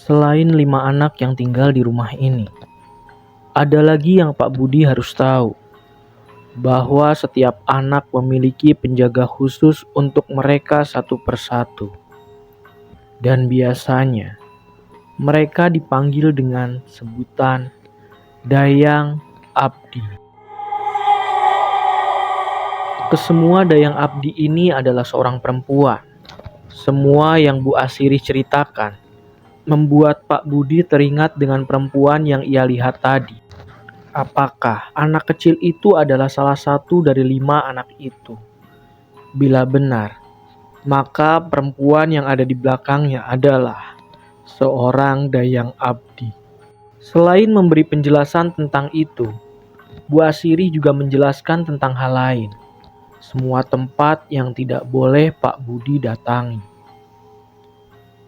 Selain 5 anak yang tinggal di rumah ini, ada lagi yang Pak Budi harus tahu, bahwa setiap anak memiliki penjaga khusus untuk mereka satu persatu. Dan biasanya, mereka dipanggil dengan sebutan Dayang Abdi. Kesemua Dayang Abdi ini adalah seorang perempuan. Semua yang Bu Asiri ceritakan membuat Pak Budi teringat dengan perempuan yang ia lihat tadi. Apakah anak kecil itu adalah salah satu dari 5 anak itu? Bila benar, maka perempuan yang ada di belakangnya adalah seorang Dayang Abdi. Selain memberi penjelasan tentang itu, Bu Asiri juga menjelaskan tentang hal lain. Semua tempat yang tidak boleh Pak Budi datangi.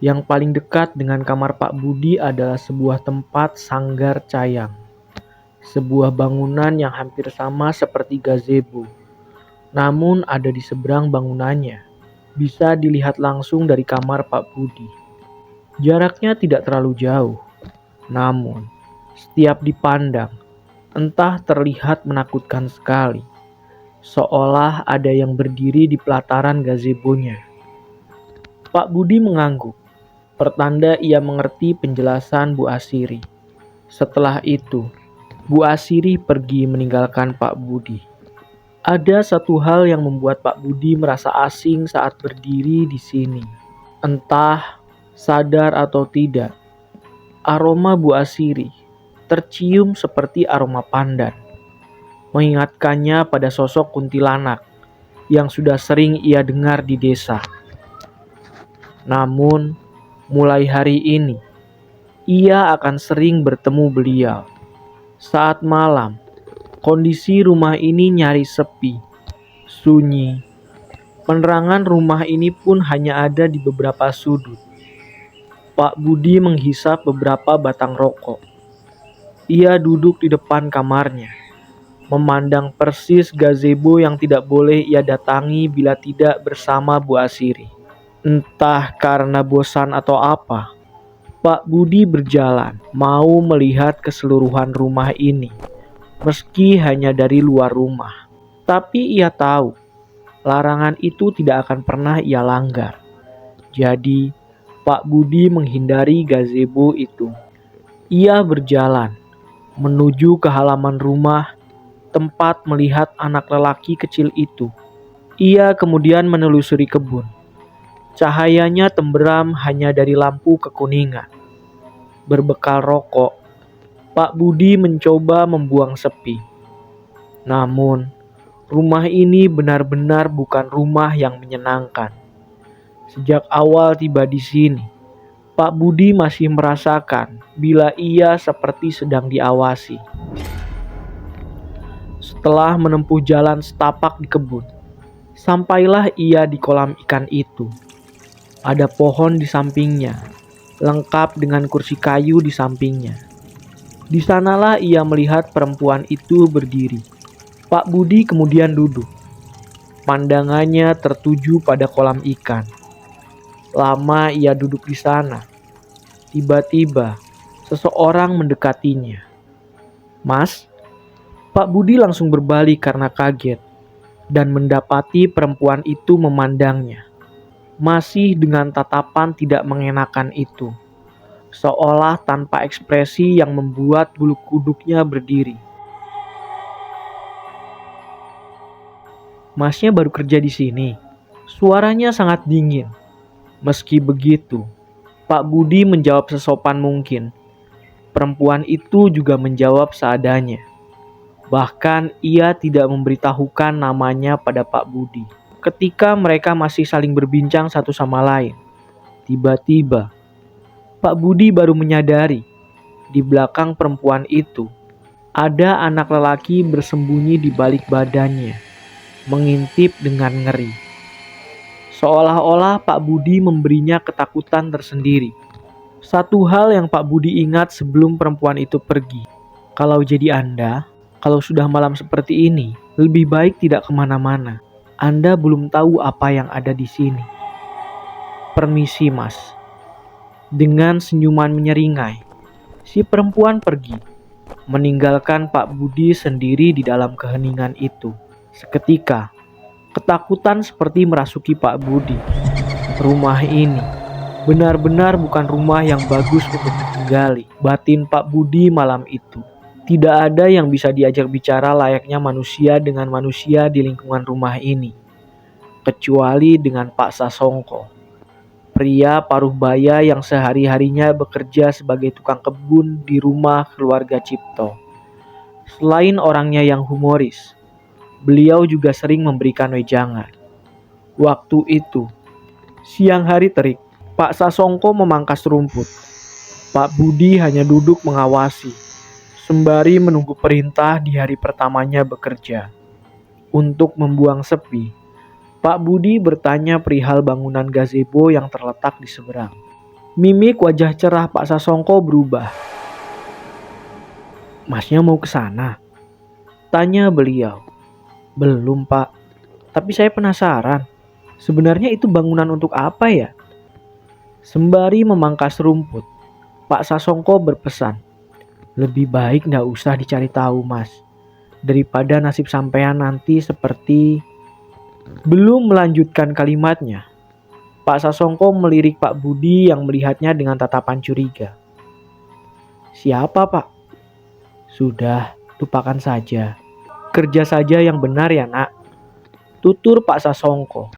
Yang paling dekat dengan kamar Pak Budi adalah sebuah tempat sanggar cayang. Sebuah bangunan yang hampir sama seperti gazebo. Namun ada di seberang bangunannya. Bisa dilihat langsung dari kamar Pak Budi. Jaraknya tidak terlalu jauh. Namun, setiap dipandang, entah terlihat menakutkan sekali. Seolah ada yang berdiri di pelataran gazebonya. Pak Budi mengangguk. Pertanda ia mengerti penjelasan Bu Asiri. Setelah itu, Bu Asiri pergi meninggalkan Pak Budi. Ada satu hal yang membuat Pak Budi merasa asing saat berdiri di sini. Entah sadar atau tidak, aroma Bu Asiri tercium seperti aroma pandan. Mengingatkannya pada sosok kuntilanak yang sudah sering ia dengar di desa. Namun, mulai hari ini, ia akan sering bertemu beliau. Saat malam, kondisi rumah ini nyaris sepi, sunyi. Penerangan rumah ini pun hanya ada di beberapa sudut. Pak Budi menghisap beberapa batang rokok. Ia duduk di depan kamarnya, memandang persis gazebo yang tidak boleh ia datangi bila tidak bersama Bu Asiri. Entah karena bosan atau apa, Pak Budi berjalan mau melihat keseluruhan rumah ini, meski hanya dari luar rumah. Tapi ia tahu, larangan itu tidak akan pernah ia langgar. Jadi, Pak Budi menghindari gazebo itu. Ia berjalan menuju ke halaman rumah, tempat melihat anak lelaki kecil itu. Ia kemudian menelusuri kebun. Cahayanya temberam hanya dari lampu kekuningan. Berbekal rokok, Pak Budi mencoba membuang sepi. Namun, rumah ini benar-benar bukan rumah yang menyenangkan. Sejak awal tiba di sini, Pak Budi masih merasakan bila ia seperti sedang diawasi. Setelah menempuh jalan setapak di kebun, sampailah ia di kolam ikan itu. Ada pohon di sampingnya, lengkap dengan kursi kayu di sampingnya. Di sanalah ia melihat perempuan itu berdiri. Pak Budi kemudian duduk. Pandangannya tertuju pada kolam ikan. Lama ia duduk di sana. Tiba-tiba, seseorang mendekatinya. "Mas?" Pak Budi langsung berbalik karena kaget dan mendapati perempuan itu memandangnya. Masih dengan tatapan tidak mengenakan itu, seolah tanpa ekspresi yang membuat bulu kuduknya berdiri. "Masnya baru kerja di sini?" Suaranya sangat dingin. Meski begitu, Pak Budi menjawab sesopan mungkin. Perempuan itu juga menjawab seadanya. Bahkan ia tidak memberitahukan namanya pada Pak Budi. Ketika mereka masih saling berbincang satu sama lain, tiba-tiba Pak Budi baru menyadari di belakang perempuan itu ada anak lelaki bersembunyi di balik badannya, mengintip dengan ngeri. Seolah-olah Pak Budi memberinya ketakutan tersendiri. Satu hal yang Pak Budi ingat sebelum perempuan itu pergi. Kalau jadi Anda, kalau sudah malam seperti ini, lebih baik tidak kemana-mana. Anda belum tahu apa yang ada di sini. Permisi, Mas. Dengan senyuman menyeringai, si perempuan pergi, meninggalkan Pak Budi sendiri di dalam keheningan itu. Seketika, ketakutan seperti merasuki Pak Budi. Rumah ini benar-benar bukan rumah yang bagus untuk ditinggali. Batin Pak Budi malam itu. Tidak ada yang bisa diajak bicara layaknya manusia dengan manusia di lingkungan rumah ini. Kecuali dengan Pak Sasongko. Pria paruh baya yang sehari-harinya bekerja sebagai tukang kebun di rumah keluarga Cipto. Selain orangnya yang humoris, beliau juga sering memberikan wejangan. Waktu itu, siang hari terik, Pak Sasongko memangkas rumput. Pak Budi hanya duduk mengawasi, sembari menunggu perintah di hari pertamanya bekerja. Untuk membuang sepi, Pak Budi bertanya perihal bangunan gazebo yang terletak di seberang. Mimik wajah cerah Pak Sasongko berubah. "Masnya mau ke sana?" tanya beliau. "Belum, Pak. Tapi saya penasaran. Sebenarnya itu bangunan untuk apa ya?" Sembari memangkas rumput, Pak Sasongko berpesan, "Lebih baik nggak usah dicari tahu, Mas. Daripada nasib sampean nanti seperti..." Belum melanjutkan kalimatnya, Pak Sasongko melirik Pak Budi yang melihatnya dengan tatapan curiga. "Siapa, Pak?" "Sudah, lupakan saja. Kerja saja yang benar ya, Nak," tutur Pak Sasongko.